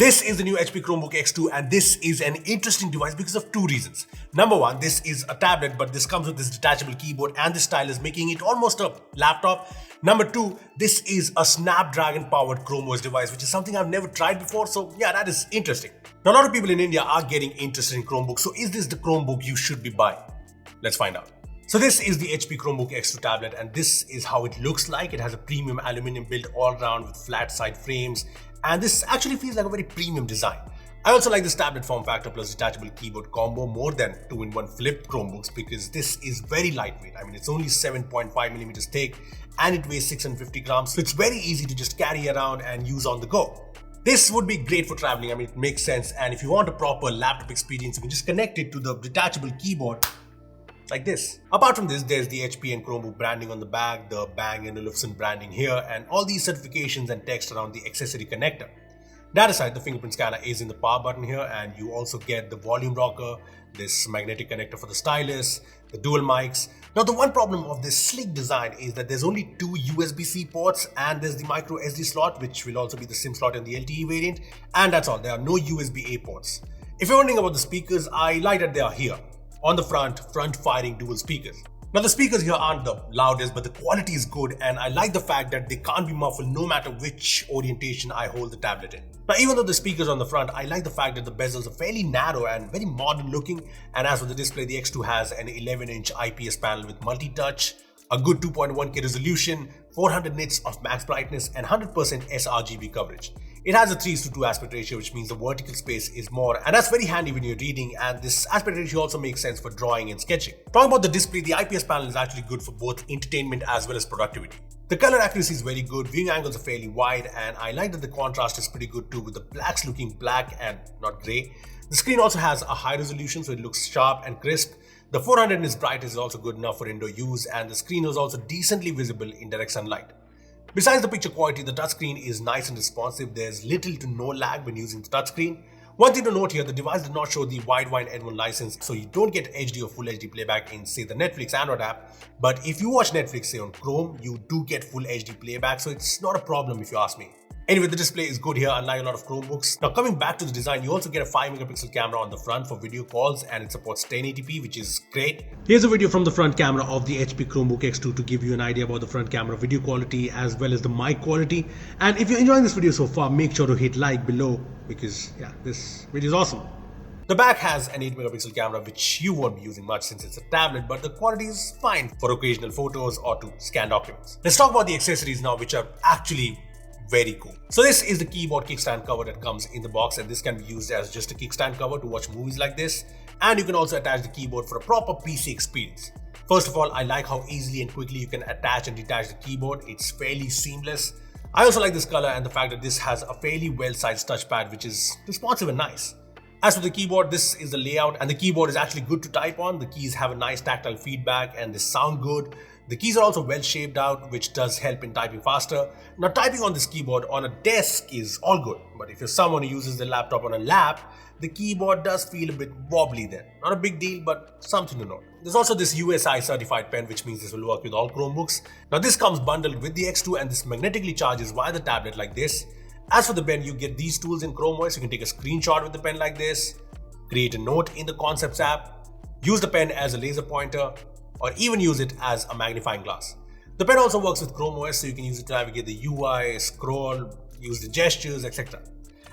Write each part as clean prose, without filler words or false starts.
This is the new HP Chromebook X2 and this is an interesting device because of two reasons. Number one, this is a tablet but this comes with this detachable keyboard and this stylus making it almost a laptop. Number two, this is a Snapdragon powered Chrome OS device, which is something I've never tried before, so yeah, that is interesting. Now a lot of people in India are getting interested in Chromebooks, so is this the Chromebook you should be buying? Let's find out. So this is the HP Chromebook X2 tablet and this is how it looks like. It has a premium aluminum build all around with flat side frames and this actually feels like a very premium design. I also like this tablet form factor plus detachable keyboard combo more than 2-in-1 flip Chromebooks because this is very lightweight. I mean, it's only 7.5mm thick and it weighs 650 grams, so it's very easy to just carry around and use on the go. This would be great for traveling. I mean, it makes sense, and if you want a proper laptop experience, you can just connect it to the detachable keyboard like this. Apart from this, there's the HP and Chromebook branding on the back, the Bang & Olufsen branding here, and all these certifications and text around the accessory connector. That aside, the fingerprint scanner is in the power button here, and you also get the volume rocker, this magnetic connector for the stylus, the dual mics. Now the one problem of this sleek design is that there's only two USB-C ports and there's the micro SD slot, which will also be the SIM slot in the LTE variant, and that's all. There are no USB-A ports. If you're wondering about the speakers, I like that they are here. On the front-firing dual speakers. Now the speakers here aren't the loudest, but the quality is good and I like the fact that they can't be muffled no matter which orientation I hold the tablet in. Now even though the speakers on the front, I like the fact that the bezels are fairly narrow and very modern looking, and as for the display, the X2 has an 11-inch IPS panel with multi-touch, a good 2.1K resolution, 400 nits of max brightness and 100% sRGB coverage. It has a 3:2 aspect ratio, which means the vertical space is more, and that's very handy when you're reading, and this aspect ratio also makes sense for drawing and sketching. Talking about the display, the IPS panel is actually good for both entertainment as well as productivity. The color accuracy is very good, viewing angles are fairly wide, and I like that the contrast is pretty good too, with the blacks looking black and not grey. The screen also has a high resolution, so it looks sharp and crisp. The 400 nits brightness is also good enough for indoor use, and the screen is also decently visible in direct sunlight. Besides the picture quality, the touchscreen is nice and responsive. There's little to no lag when using the touchscreen. One thing to note here, the device did not show the Widevine N1 license, so you don't get HD or Full HD playback in, say, the Netflix Android app. But if you watch Netflix, say, on Chrome, you do get Full HD playback, so it's not a problem if you ask me. Anyway, the display is good here, unlike a lot of Chromebooks. Now coming back to the design, you also get a 5-megapixel camera on the front for video calls and it supports 1080p, which is great. Here's a video from the front camera of the HP Chromebook X2 to give you an idea about the front camera video quality as well as the mic quality. And if you're enjoying this video so far, make sure to hit like below because yeah, this video is awesome. The back has an 8-megapixel camera which you won't be using much since it's a tablet, but the quality is fine for occasional photos or to scan documents. Let's talk about the accessories now, which are actually very cool. So this is the keyboard kickstand cover that comes in the box, and this can be used as just a kickstand cover to watch movies like this, and you can also attach the keyboard for a proper PC experience. First of all, I like how easily and quickly you can attach and detach the keyboard. It's fairly seamless. I also like this color and the fact that this has a fairly well-sized touchpad which is responsive and nice. As for the keyboard, this is the layout and the keyboard is actually good to type on. The keys have a nice tactile feedback and they sound good. The keys are also well shaped out, which does help in typing faster. Now typing on this keyboard on a desk is all good, but if you're someone who uses the laptop on a lap, the keyboard does feel a bit wobbly there. Not a big deal, but something to note. There's also this USI certified pen, which means this will work with all Chromebooks. Now this comes bundled with the X2 and this magnetically charges via the tablet like this. As for the pen, you get these tools in Chrome OS. You can take a screenshot with the pen like this, create a note in the Concepts app, use the pen as a laser pointer, or even use it as a magnifying glass. The pen also works with Chrome OS, so you can use it to navigate the UI, scroll, use the gestures, etc.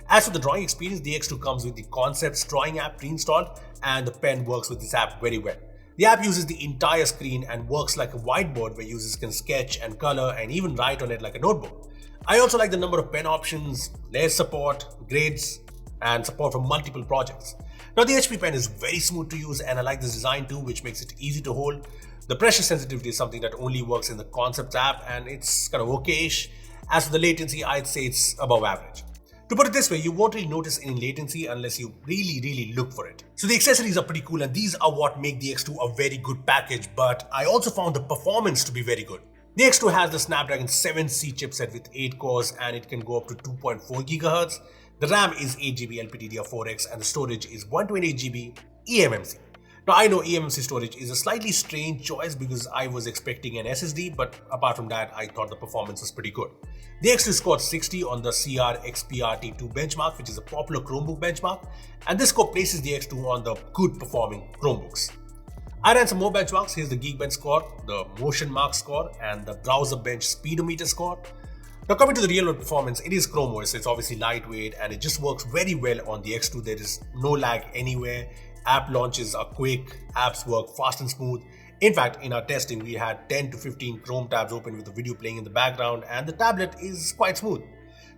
As for the drawing experience, the X2 comes with the Concepts drawing app pre-installed, and the pen works with this app very well. The app uses the entire screen and works like a whiteboard where users can sketch and color and even write on it like a notebook. I also like the number of pen options, layer support, grades, and support for multiple projects. Now the HP pen is very smooth to use and I like this design too, which makes it easy to hold. The pressure sensitivity is something that only works in the Concepts app and it's kind of okay-ish. As for the latency, I'd say it's above average. To put it this way, you won't really notice any latency unless you really look for it. So the accessories are pretty cool and these are what make the X2 a very good package, but I also found the performance to be very good. The X2 has the Snapdragon 7C chipset with 8 cores and it can go up to 2.4 GHz. The RAM is 8GB LPDDR4X and the storage is 128GB eMMC. Now I know eMMC storage is a slightly strange choice because I was expecting an SSD, but apart from that, I thought the performance was pretty good. The X2 scored 60 on the CR-XPRT2 benchmark, which is a popular Chromebook benchmark, and this score places the X2 on the good performing Chromebooks. I ran some more benchmarks. Here's the Geekbench score, the Motion Mark score, and the Browser Bench Speedometer score. Now coming to the real world performance, it is Chrome OS, so it's obviously lightweight and it just works very well on the X2. There is no lag anywhere. App launches are quick, apps work fast and smooth. In fact, in our testing, we had 10 to 15 Chrome tabs open with the video playing in the background, and the tablet is quite smooth.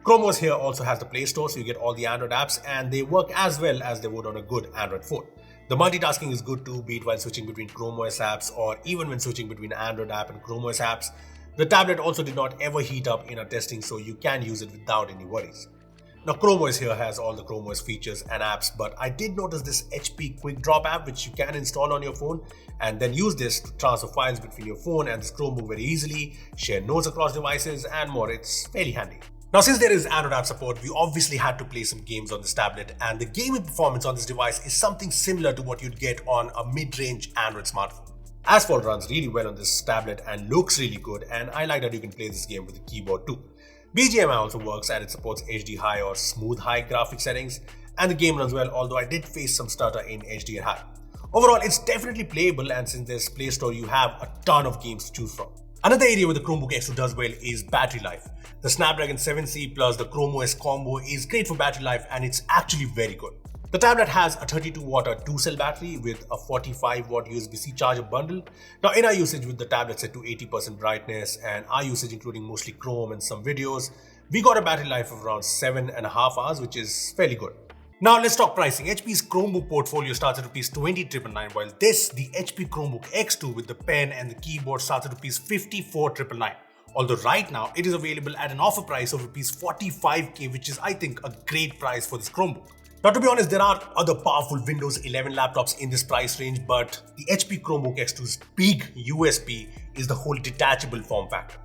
Chrome OS here also has the Play Store, so you get all the Android apps and they work as well as they would on a good Android phone. The multitasking is good too, be it while switching between Chrome OS apps or even when switching between Android app and Chrome OS apps. The tablet also did not ever heat up in our testing, so you can use it without any worries. Now Chrome OS here has all the Chrome OS features and apps, but I did notice this HP Quick Drop app which you can install on your phone and then use this to transfer files between your phone and this Chromebook very easily, share notes across devices and more. It's fairly handy. Now since there is Android app support, we obviously had to play some games on this tablet, and the gaming performance on this device is something similar to what you'd get on a mid-range Android smartphone. Asphalt runs really well on this tablet and looks really good, and I like that you can play this game with a keyboard too. BGMI also works and it supports HD high or smooth high graphic settings, and the game runs well, although I did face some stutter in HD high. Overall, it's definitely playable, and since there's Play Store, you have a ton of games to choose from. Another area where the Chromebook X2 does well is battery life. The Snapdragon 7C plus the Chrome OS combo is great for battery life, and it's actually very good. The tablet has a 32-watt 2-cell battery with a 45-watt USB-C charger bundle. Now in our usage with the tablet set to 80% brightness and our usage including mostly Chrome and some videos, we got a battery life of around 7.5 hours, which is fairly good. Now let's talk pricing. HP's Chromebook portfolio starts at ₹20,999, while the HP Chromebook X2 with the pen and the keyboard starts at ₹54,999. Although right now it is available at an offer price of ₹45,000, which is I think a great price for this Chromebook. Now to be honest, there are other powerful Windows 11 laptops in this price range, but the HP Chromebook X2's big USP is the whole detachable form factor.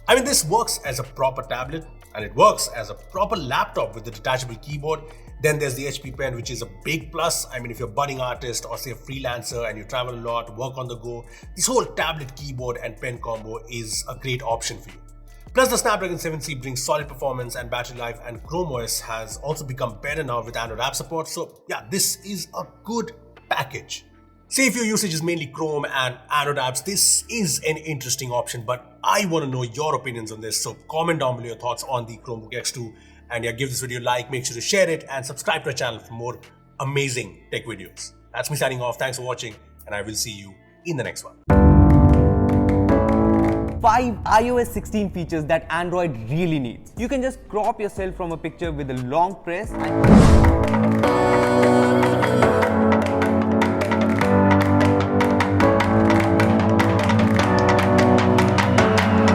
I mean, this works as a proper tablet and it works as a proper laptop with the detachable keyboard. Then there's the HP Pen, which is a big plus. I mean, if you're a budding artist or say a freelancer and you travel a lot, work on the go, this whole tablet keyboard and pen combo is a great option for you. Plus, the Snapdragon 7C brings solid performance and battery life, and Chrome OS has also become better now with Android app support. So yeah, this is a good package. Say if your usage is mainly Chrome and Android apps, this is an interesting option, but I want to know your opinions on this. So comment down below your thoughts on the Chromebook X2, and yeah, give this video a like, make sure to share it and subscribe to our channel for more amazing tech videos. That's me signing off. Thanks for watching, and I will see you in the next one. 5 iOS 16 features that Android really needs. You can just crop yourself from a picture with a long press and